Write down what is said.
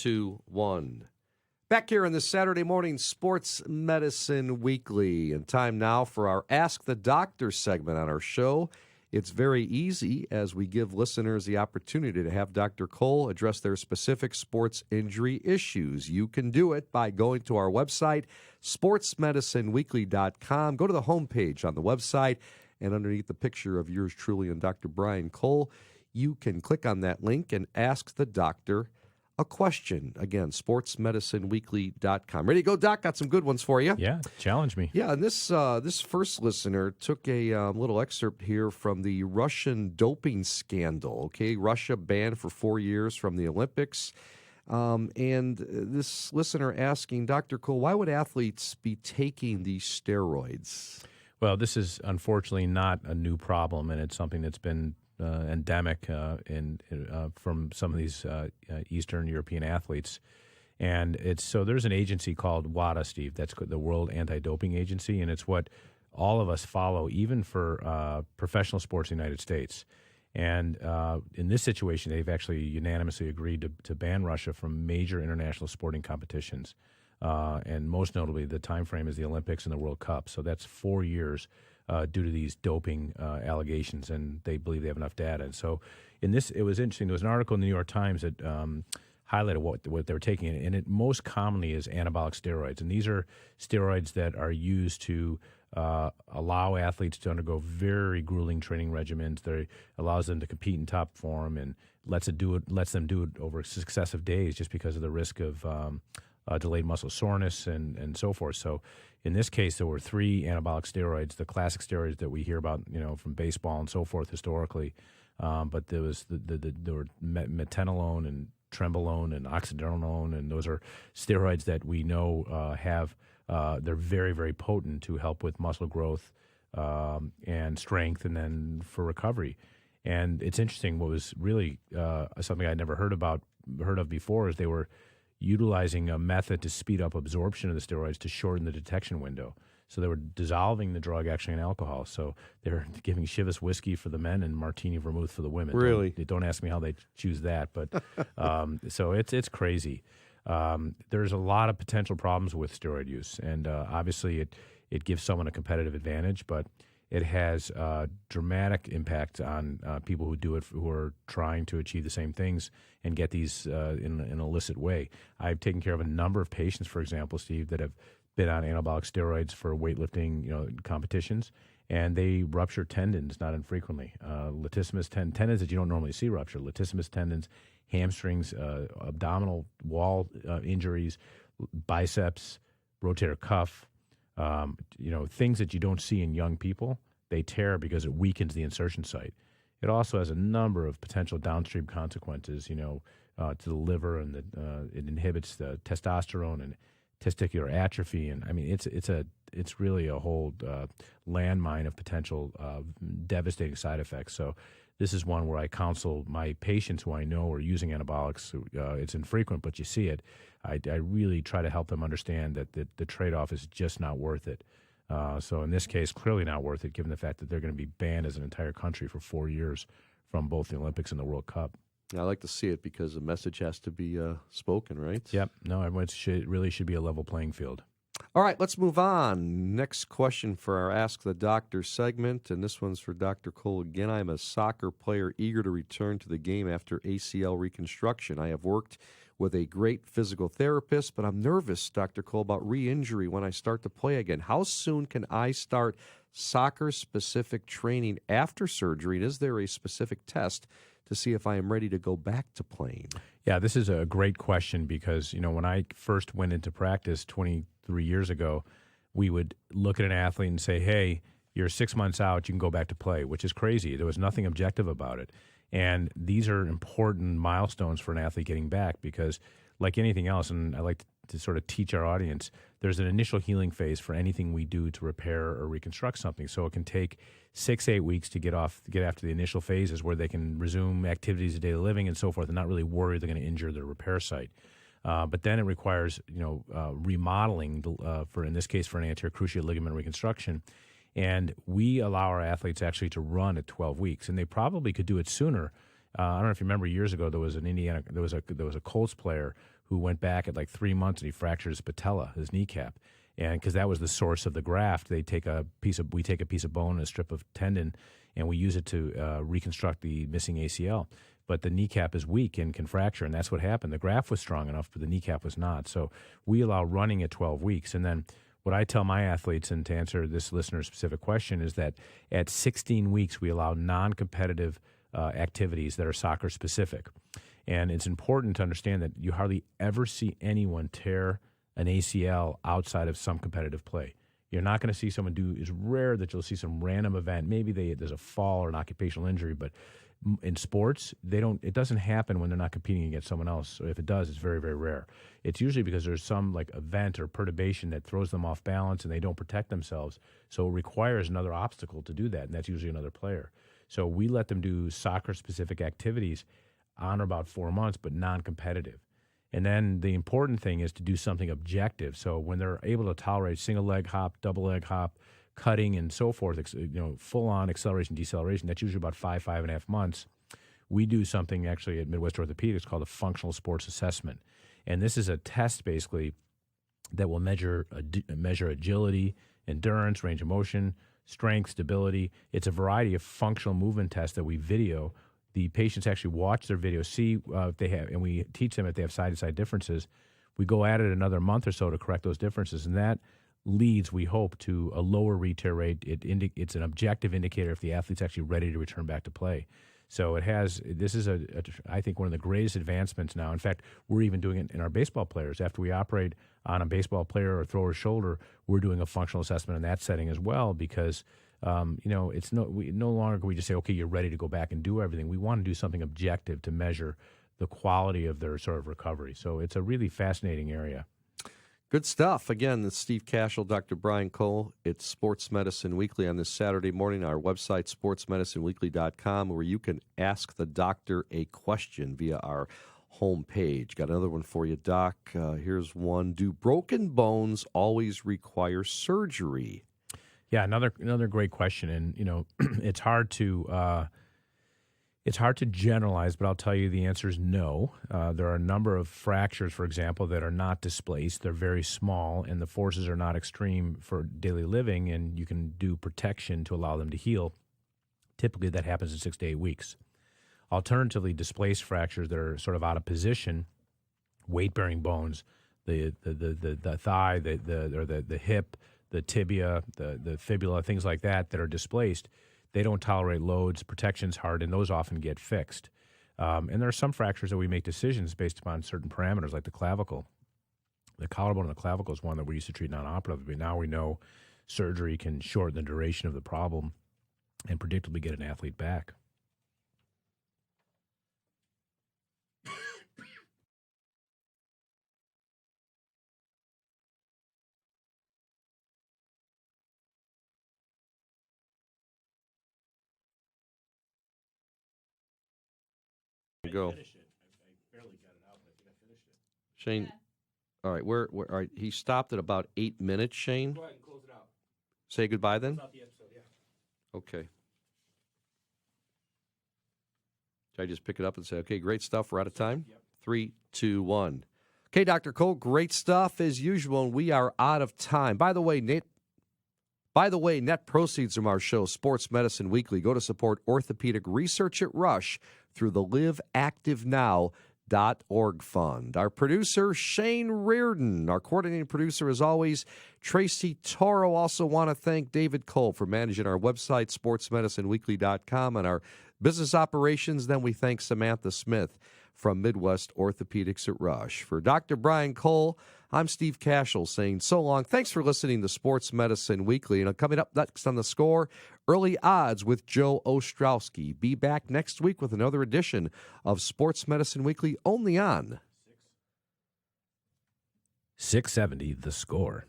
2, 1. Back here in the Saturday morning Sports Medicine Weekly, and time now for our Ask the Doctor segment on our show. It's very easy as we give listeners the opportunity to have Dr. Cole address their specific sports injury issues. You can do it by going to our website, sportsmedicineweekly.com. Go to the homepage on the website, and underneath the picture of yours truly and Dr. Brian Cole, you can click on that link and ask the doctor a question. Again, sportsmedicineweekly.com. Ready to go, Doc? Got some good ones for you. Yeah, challenge me. Yeah, and this first listener took a little excerpt here from the Russian doping scandal. Okay, Russia banned for 4 years from the Olympics. And this listener asking, Dr. Cole, why would athletes be taking these steroids? Well, this is unfortunately not a new problem, and it's something that's been endemic from some of these Eastern European athletes. And there's an agency called WADA, Steve. That's the World Anti-Doping Agency, and it's what all of us follow, even for professional sports in the United States. And in this situation, they've actually unanimously agreed to ban Russia from major international sporting competitions. And most notably, the time frame is the Olympics and the World Cup. So that's 4 years due to these doping allegations, and they believe they have enough data. And so in this, it was interesting. There was an article in the New York Times that highlighted what they were taking, and it most commonly is anabolic steroids. And these are steroids that are used to allow athletes to undergo very grueling training regimens. They allows them to compete in top form and lets them do it over successive days, just because of the risk of delayed muscle soreness and so forth. So in this case, there were 3 anabolic steroids, the classic steroids that we hear about, from baseball and so forth historically. But there was there were metenolone and trenbolone and oxycodone, and those are steroids that we know they're very, very potent to help with muscle growth and strength, and then for recovery. And it's interesting. What was really something I'd never heard of before is they were utilizing a method to speed up absorption of the steroids to shorten the detection window. So they were dissolving the drug actually in alcohol. So they were giving Chivas whiskey for the men and martini vermouth for the women. Really? Don't ask me how they choose that, but so it's crazy. There's a lot of potential problems with steroid use, and obviously it gives someone a competitive advantage, but it has dramatic impact on people who do it, who are trying to achieve the same things and get these in an illicit way. I've taken care of a number of patients, for example, Steve, that have been on anabolic steroids for weightlifting competitions, and they rupture tendons not infrequently. Latissimus tendons that you don't normally see rupture, latissimus tendons, hamstrings, abdominal wall injuries, biceps, rotator cuff, things that you don't see in young people. They tear because it weakens the insertion site. It also has a number of potential downstream consequences, to the liver, and it inhibits the testosterone and testicular atrophy. And I mean, it's really a whole landmine of potential devastating side effects. So this is one where I counsel my patients who I know are using anabolics. It's infrequent, but you see it. I really try to help them understand that the trade-off is just not worth it. So in this case, clearly not worth it, given the fact that they're going to be banned as an entire country for 4 years from both the Olympics and the World Cup. I like to see it because the message has to be spoken, right? Yep. No, everyone really should be a level playing field. All right, let's move on. Next question for our Ask the Doctor segment, and this one's for Dr. Cole again. I'm a soccer player eager to return to the game after ACL reconstruction. I have worked with a great physical therapist, but I'm nervous, Dr. Cole, about re-injury when I start to play again. How soon can I start soccer-specific training after surgery, and is there a specific test to see if I am ready to go back to playing? Yeah, this is a great question because, when I first went into practice 23 years ago, we would look at an athlete and say, hey, you're 6 months out, you can go back to play, which is crazy. There was nothing objective about it. And these are important milestones for an athlete getting back because, like anything else, and I like to sort of teach our audience, there's an initial healing phase for anything we do to repair or reconstruct something. So it can take 6-8 weeks to get after the initial phases where they can resume activities of daily living and so forth and not really worry they're going to injure their repair site. But then it requires remodeling in this case for an anterior cruciate ligament reconstruction. And we allow our athletes actually to run at 12 weeks, and they probably could do it sooner. I don't know if you remember years ago there was a Colts player who went back at like 3 months and he fractured his patella, his kneecap. And because that was the source of the graft, we take a piece of bone and a strip of tendon, and we use it to reconstruct the missing ACL. But the kneecap is weak and can fracture, and that's what happened. The graft was strong enough, but the kneecap was not. So we allow running at 12 weeks. And then what I tell my athletes, and to answer this listener's specific question, is that at 16 weeks, we allow non-competitive activities that are soccer-specific. And it's important to understand that you hardly ever see anyone tear an ACL outside of some competitive play. You're not going to see someone it's rare that you'll see some random event. Maybe there's a fall or an occupational injury, but in sports, it doesn't happen when they're not competing against someone else. So if it does, it's very, very rare. It's usually because there's some like event or perturbation that throws them off balance and they don't protect themselves. So it requires another obstacle to do that, and that's usually another player. So we let them do soccer-specific activities on or about 4 months, but non-competitive. And then the important thing is to do something objective. So when they're able to tolerate single leg hop, double leg hop, cutting and so forth, full on acceleration, deceleration, that's usually about 5.5 months. We do something actually at Midwest Orthopedics called a functional sports assessment. And this is a test basically that will measure agility, endurance, range of motion, strength, stability. It's a variety of functional movement tests that we video. The patients actually watch their video, see if they have, and we teach them if they have side-to-side differences. We go at it another month or so to correct those differences, and that leads, we hope, to a lower re-tear rate. It's an objective indicator if the athlete's actually ready to return back to play. So this is I think one of the greatest advancements now. In fact, we're even doing it in our baseball players. After we operate on a baseball player or thrower's shoulder, we're doing a functional assessment in that setting as well because it's no longer can we just say, okay, you're ready to go back and do everything. We want to do something objective to measure the quality of their sort of recovery. So it's a really fascinating area. Good stuff. Again, this is Steve Kashul, Dr. Brian Cole. It's Sports Medicine Weekly on this Saturday morning. Our website, sportsmedicineweekly.com, where you can ask the doctor a question via our homepage. Got another one for you, Doc. Here's one. Do broken bones always require surgery? Yeah, another great question, and it's hard to generalize, but I'll tell you the answer is no. There are a number of fractures, for example, that are not displaced. They're very small, and the forces are not extreme for daily living, and you can do protection to allow them to heal. Typically, that happens in 6 to 8 weeks. Alternatively, displaced fractures that are sort of out of position, weight-bearing bones, the thigh, the hip, the tibia, the fibula, things like that are displaced, they don't tolerate loads, protection's hard, and those often get fixed. And there are some fractures that we make decisions based upon certain parameters, like the clavicle. The collarbone and the clavicle is one that we used to treat non-operatively. Now we know surgery can shorten the duration of the problem and predictably get an athlete back. Go. I barely got it out, but I think I finished it. Shane, all right, all right, he stopped at about 8 minutes, Shane. Go ahead and close it out. Say goodbye then? Close out the episode, yeah. Okay. Should I just pick it up and say, okay, great stuff, we're out of time? Yep. 3, 2, 1. Okay, Dr. Cole, great stuff as usual, and we are out of time. By the way, net proceeds from our show, Sports Medicine Weekly, go to support orthopedic research at Rush through the liveactivenow.org fund. Our producer, Shane Reardon. Our coordinating producer, as always, Tracy Toro. Also want to thank David Cole for managing our website, sportsmedicineweekly.com, and our business operations. Then we thank Samantha Smith from Midwest Orthopedics at Rush. For Dr. Brian Cole, I'm Steve Kashul saying so long. Thanks for listening to Sports Medicine Weekly. And coming up next on The Score, early odds with Joe Ostrowski. Be back next week with another edition of Sports Medicine Weekly, only on 670 The Score.